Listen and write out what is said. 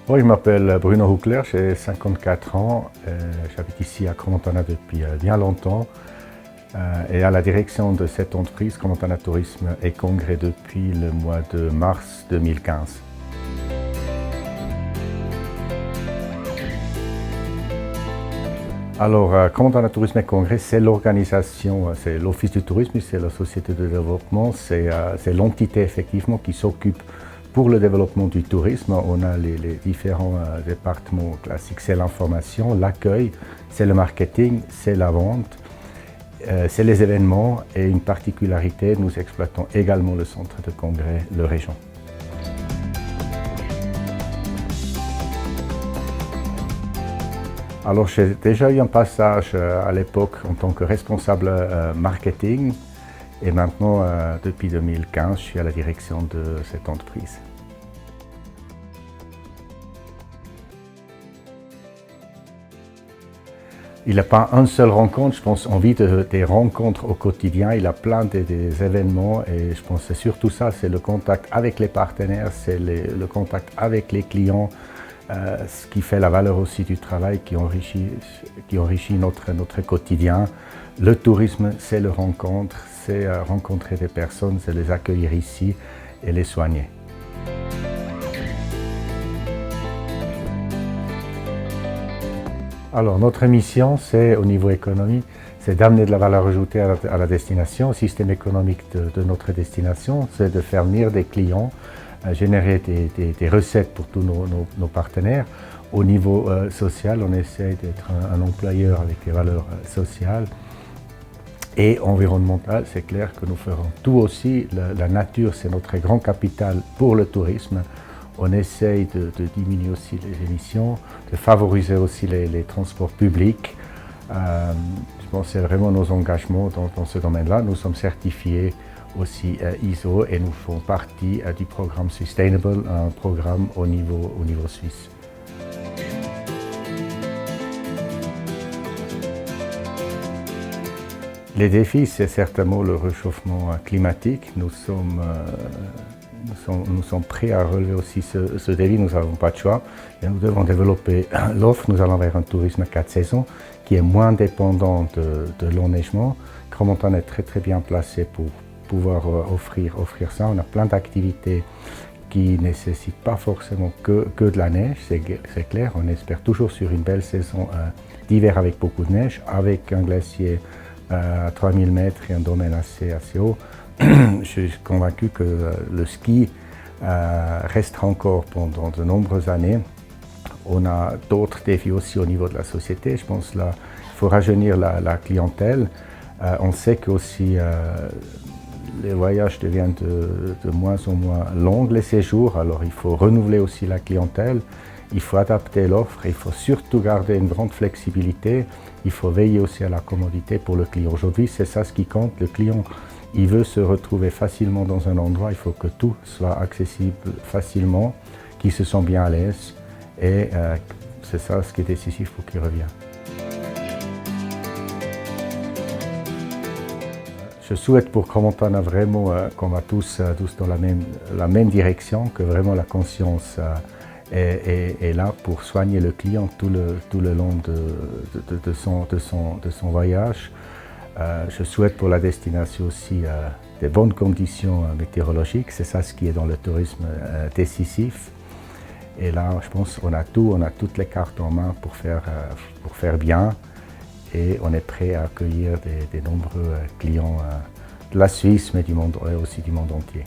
Oui, je m'appelle Bruno Huckler, j'ai 54 ans, j'habite ici à Crans-Montana depuis bien longtemps et à la direction de cette entreprise Crans-Montana Tourisme et Congrès depuis le mois de mars 2015. Alors, Crans-Montana Tourisme et Congrès, c'est l'organisation, c'est l'Office du tourisme, c'est la société de développement, c'est l'entité effectivement qui s'occupe pour le développement du tourisme. On a les différents départements classiques, c'est l'information, l'accueil, c'est le marketing, c'est la vente, c'est les événements et une particularité, nous exploitons également le centre de congrès, le Régent. Alors j'ai déjà eu un passage à l'époque en tant que responsable marketing et maintenant depuis 2015 je suis à la direction de cette entreprise. Il n'y a pas une seule rencontre, je pense on vit des rencontres au quotidien, il y a plein des événements et je pense que c'est surtout ça, c'est le contact avec les partenaires, c'est le contact avec les clients, ce qui fait la valeur aussi du travail, qui enrichit notre quotidien. Le tourisme, c'est le rencontre, c'est rencontrer des personnes, c'est les accueillir ici et les soigner. Alors notre mission, c'est au niveau économique, c'est d'amener de la valeur ajoutée à la destination, au système économique de notre destination, c'est de faire venir des clients, générer des recettes pour tous nos partenaires. Au niveau social, on essaie d'être un employeur avec des valeurs sociales et environnementales. C'est clair que nous ferons tout aussi. La nature, c'est notre grand capital pour le tourisme. On essaye de diminuer aussi les émissions, de favoriser aussi les transports publics. Je pense que c'est vraiment nos engagements dans ce domaine-là. Nous sommes certifiés aussi ISO et nous faisons partie du programme Sustainable, un programme au niveau suisse. Les défis, c'est certainement le réchauffement climatique. Nous sommes prêts à relever aussi ce défi, nous n'avons pas de choix. Et nous devons développer l'offre, nous allons vers un tourisme 4 saisons qui est moins dépendant de l'enneigement. Crans-Montana est très bien placé pour pouvoir offrir ça. On a plein d'activités qui ne nécessitent pas forcément que de la neige, c'est clair. On espère toujours sur une belle saison d'hiver avec beaucoup de neige, avec un glacier à 3000 mètres et un domaine assez haut. Je suis convaincu que le ski restera encore pendant de nombreuses années. On a d'autres défis aussi au niveau de la société. Je pense qu'il faut rajeunir la clientèle. On sait que aussi les voyages deviennent de moins en moins longs, les séjours, alors il faut renouveler aussi la clientèle, il faut adapter l'offre, il faut surtout garder une grande flexibilité, il faut veiller aussi à la commodité pour le client. Aujourd'hui, c'est ça ce qui compte, le client il veut se retrouver facilement dans un endroit, il faut que tout soit accessible facilement, qu'il se sent bien à l'aise et c'est ça ce qui est décisif pour qu'il revienne. Je souhaite pour Crans-Montana vraiment qu'on va tous dans la même direction, que vraiment la conscience est là pour soigner le client tout le long de son voyage. Je souhaite pour la destination aussi des bonnes conditions météorologiques, c'est ça ce qui est dans le tourisme décisif. Et là, je pense qu'on a toutes les cartes en main pour faire bien. Et on est prêt à accueillir des nombreux clients de la Suisse, mais aussi du monde entier.